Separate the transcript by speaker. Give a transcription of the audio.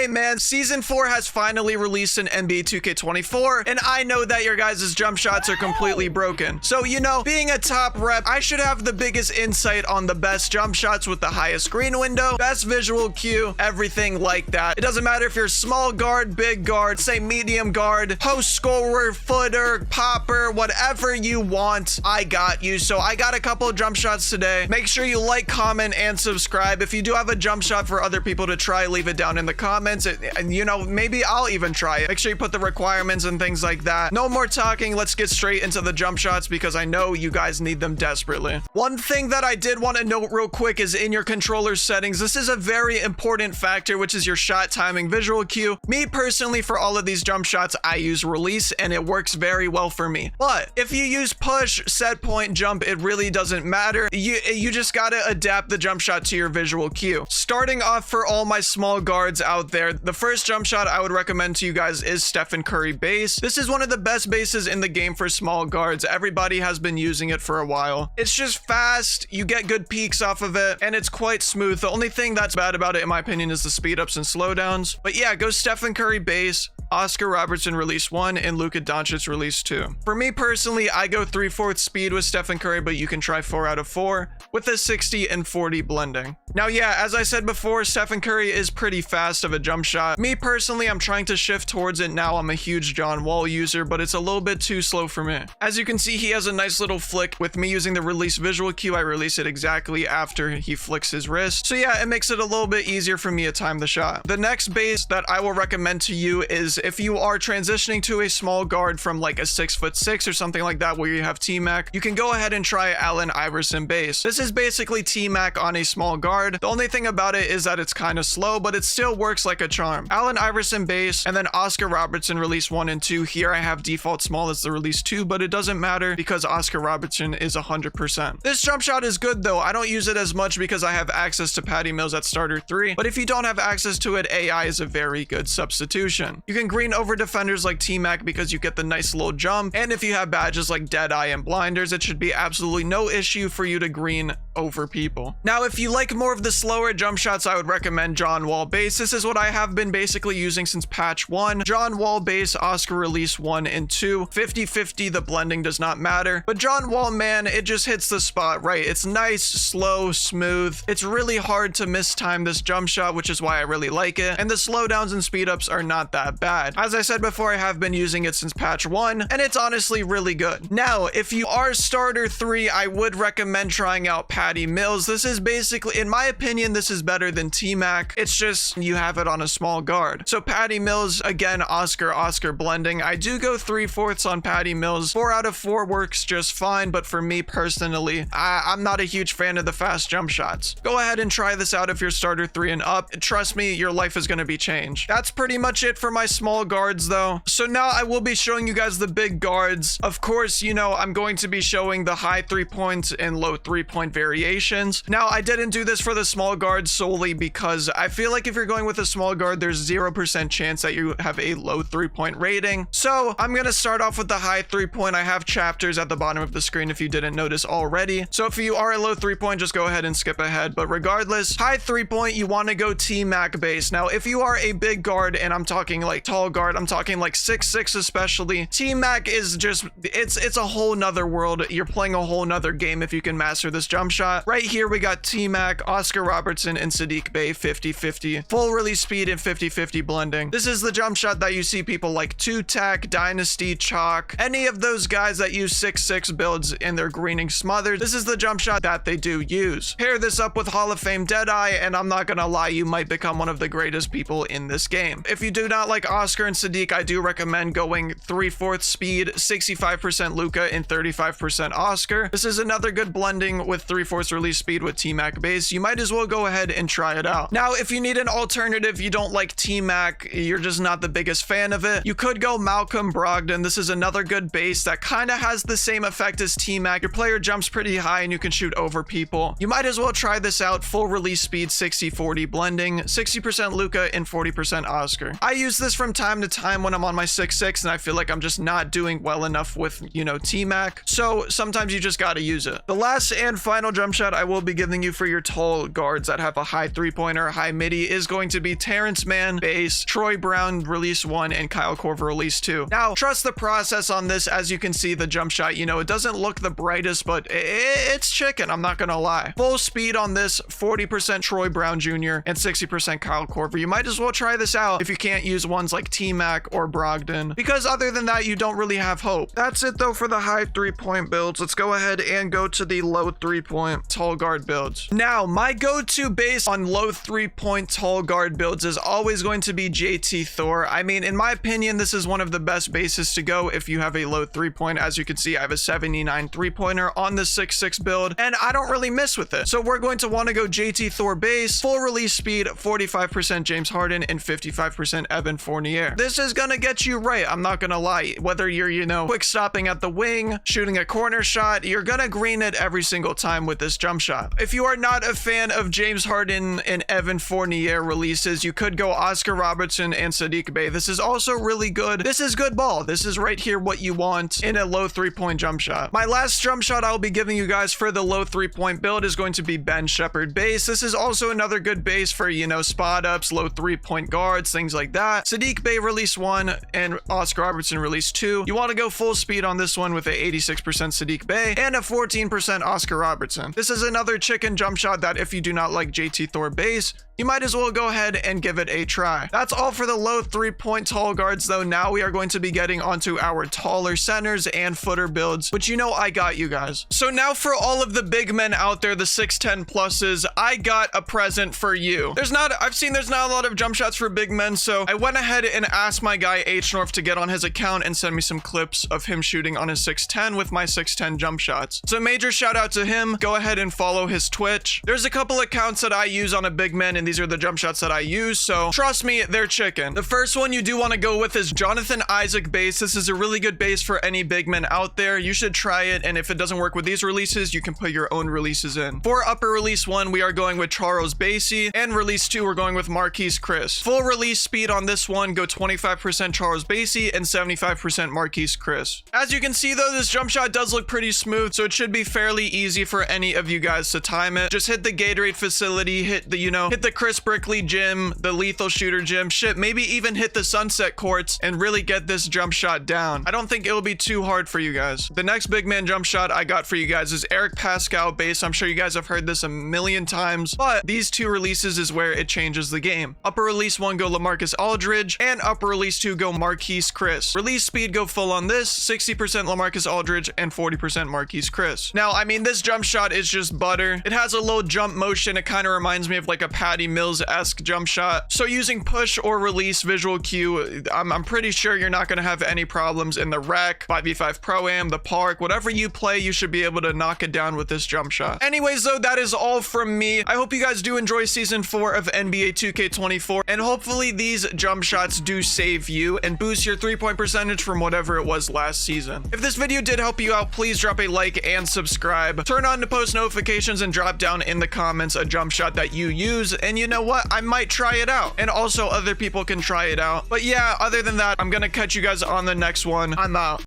Speaker 1: Hey man, Season 4 has finally released in NBA 2K24, and I know that your guys' jump shots are completely broken. So, you know, being a top rep, I should have the biggest insight on the best jump shots with the highest screen window, best visual cue, everything like that. It doesn't matter if you're small guard, big guard, say medium guard, post scorer, footer, popper, whatever you want, I got you. So I got a couple of jump shots today. Make sure you like, comment, and subscribe. If you do have a jump shot for other people to try, leave it down in the comments. And you know, maybe I'll even try it. Make sure you put the requirements and things like that. No more talking. Let's get straight into the jump shots because I know you guys need them desperately. One thing that I did want to note real quick is in your controller settings, this is a very important factor, which is your shot timing visual cue. Me personally, for all of these jump shots, I use release and it works very well for me. But if you use push, set point, jump, it really doesn't matter. You just gotta adapt the jump shot to your visual cue. Starting off for all my small guards out there, the first jump shot I would recommend to you guys is Stephen Curry base. This is one of the best bases in the game for small guards. Everybody has been using it for a while. It's just fast, you get good peaks off of it, and it's quite smooth. The only thing that's bad about it, in my opinion, is the speed ups and slowdowns. But yeah, go Stephen Curry base, Oscar Robertson release 1, and Luka Doncic release 2. For me personally, I go 3/4 speed with Stephen Curry, but you can try 4 out of 4 with a 60 and 40 blending. Now, yeah, as I said before, Stephen Curry is pretty fast of a jump shot. Me personally, I'm trying to shift towards it now. I'm a huge John Wall user, but it's a little bit too slow for me. As you can see, he has a nice little flick. With me using the release visual cue, I release it exactly after he flicks his wrist. So yeah, it makes it a little bit easier for me to time the shot. The next base that I will recommend to you is if you are transitioning to a small guard from like a 6'6" or something like that where you have T-Mac, you can go ahead and try Allen Iverson base. This is basically T-Mac on a small guard. The only thing about it is that it's kind of slow, but it still works like a charm. Allen Iverson base, and then Oscar Robertson release 1 and 2. Here I have default small as the release 2, but it doesn't matter because Oscar Robertson is 100%. This jump shot is good though. I don't use it as much because I have access to Patty Mills at starter 3, but if you don't have access to it, AI is a very good substitution. You can green over defenders like T-Mac because you get the nice little jump, and if you have badges like Deadeye and Blinders, it should be absolutely no issue for you to green over people. Now, if you like more of the slower jump shots, I would recommend John Wall base. This is what I have been basically using since patch 1. John Wall base, Oscar release 1 and 2. 50-50, the blending does not matter. But John Wall, man, it just hits the spot right. It's nice, slow, smooth. It's really hard to mistime this jump shot, which is why I really like it. And the slowdowns and speed ups are not that bad. As I said before, I have been using it since patch 1, and it's honestly really good. Now, if you are starter 3, I would recommend trying out Patty Mills. This is basically, in my opinion, this is better than T-Mac. It's just you have it on a small guard. So Patty Mills, again, Oscar blending. I do go 3/4 on Patty Mills. 4 out of 4 works just fine, but for me personally, I'm not a huge fan of the fast jump shots. Go ahead and try this out if you're starter 3 and up. Trust me, your life is going to be changed. That's pretty much it for my small guards though. So now I will be showing you guys the big guards. Of course, you know, I'm going to be showing the high 3-point and low 3-point variations. Now, I didn't do this for the small guards solely because I feel like if you're going with a small guard, there's 0% chance that you have a low 3-point rating. So I'm going to start off with the high 3-point. I have chapters at the bottom of the screen if you didn't notice already. So if you are a low 3-point, just go ahead and skip ahead. But regardless, high 3-point, you want to go T-Mac base. Now, if you are a big guard, and I'm talking like tall guard, I'm talking like 6'6" especially, T-Mac is just, it's a whole nother world. You're playing a whole nother game if you can master this jump shot. Right here, we got T-Mac, Oscar Robertson, and Saddiq Bey 50-50. Full release speed and 50-50 blending. This is the jump shot that you see people like 2-Tac, Dynasty, Chalk, any of those guys that use 6'6" builds and they're greening smothered. This is the jump shot that they do use. Pair this up with Hall of Fame Deadeye, and I'm not gonna lie, you might become one of the greatest people in this game. If you do not like Oscar and Saddiq, I do recommend going 3/4 speed, 65% Luka, and 35% Oscar. This is another good blending with 3/4 release speed with T-Mac base. You might as well go ahead and try it out. Now, if you need an alternative, you don't like T-Mac, you're just not the biggest fan of it, you could go Malcolm Brogdon. This is another good base that kind of has the same effect as T-Mac. Your player jumps pretty high and you can shoot over people. You might as well try this out. Full release speed, 60-40 blending, 60% Luka and 40% Oscar. I use this from time to time when I'm on my 6-6 and I feel like I'm just not doing well enough with, you know, T-Mac. So sometimes you just gotta use it. The last and final jump shot I will be giving you for your tall guards that have a high 3-pointer, high midi is going to be Terrence Mann base, Troy Brown release 1, and Kyle Korver release 2. Now, trust the process on this. As you can see, the jump shot, you know, it doesn't look the brightest, but it's chicken, I'm not gonna lie. Full speed on this, 40% Troy Brown Jr. and 60% Kyle Korver. You might as well try this out if you can't use ones like T-Mac or Brogdon, because other than that, you don't really have hope. That's it though for the high 3-point builds. Let's go ahead and go to the low 3-point tall guard builds. Now, my go-to base on low 3-point tall guard builds is always going to be JT Thor. I mean, in my opinion, this is one of the best bases to go if you have a low 3-point. As you can see, I have a 79 3-pointer on the 6-6 build, and I don't really miss with it. So we're going to want to go JT Thor base, full release speed, 45% James Harden, and 55% Evan Fournier. This is gonna get you right, I'm not gonna lie. Whether you're, you know, quick stopping at the wing, shooting a corner shot, you're gonna green it every single time with this jump shot. If you are not a fan of James Harden and Evan Fournier releases, you could go Oscar Robertson and Saddiq Bey. This is also really good. This is good ball. This is right here what you want in a low 3-point jump shot. My last jump shot I'll be giving you guys for the low 3-point build is going to be Ben Shepherd base. This is also another good base for, you know, spot ups, low 3-point guards, things like that. Saddiq Bey release 1 and Oscar Robertson release 2. You want to go full speed on this one with a 86% Saddiq Bey and a 14% Oscar Robertson. This is another chicken jump shot that if you do not like JT Thor base, you might as well go ahead and give it a try. That's all for the low 3-point tall guards though. Now we are going to be getting onto our taller centers and footer builds, which, you know, I got you guys. So now for all of the big men out there, the 6'10 pluses, I got a present for you. I've seen there's not a lot of jump shots for big men, so I went ahead and asked my guy H North to get on his account and send me some clips of him shooting on his 6'10 with my 6'10 jump shots. So major shout out to him. Go ahead and follow his Twitch. There's a couple accounts that I use on a big man, and these are the jump shots that I use, so trust me, they're chicken. The first one you do want to go with is Jonathan Isaac base. This is a really good base for any big men out there. You should try it, and if it doesn't work with these releases, you can put your own releases in. For upper release 1, we are going with Charles Bassey, and release 2, we're going with Marquise Chris. Full release speed on this one, go 25% Charles Bassey and 75% Marquise Chris. As you can see though, this jump shot does look pretty smooth, so it should be fairly easy for any of you guys to time it. Just hit the Gatorade facility, hit the, you know, hit the Chris Brickley gym, the Lethal Shooter gym, shit, maybe even hit the Sunset Courts and really get this jump shot down. I don't think it will be too hard for you guys. The next big man jump shot I got for you guys is Eric Pascal base. I'm sure you guys have heard this a million times, but these two releases is where it changes the game. Upper release 1, go LaMarcus Aldridge, and upper release 2, go Marquise Chris. Release speed, go full on this, 60% LaMarcus Aldridge and 40% Marquise Chris. Now, I mean, this jump shot is just butter. It has a low jump motion. It kind of reminds me of like a Patty Mills-esque jump shot. So using push or release visual cue, I'm pretty sure you're not going to have any problems in the rec, 5v5 Pro-Am, the park, whatever you play, you should be able to knock it down with this jump shot. Anyways, though, that is all from me. I hope you guys do enjoy season 4 of NBA 2K24, and hopefully these jump shots do save you and boost your 3-point percentage from whatever it was last season. If this video did help you out, please drop a like and subscribe. Turn on to post notifications and drop down in the comments a jump shot that you use, and you know what? I might try it out, and also other people can try it out. But yeah, other than that, I'm gonna catch you guys on the next one. I'm out.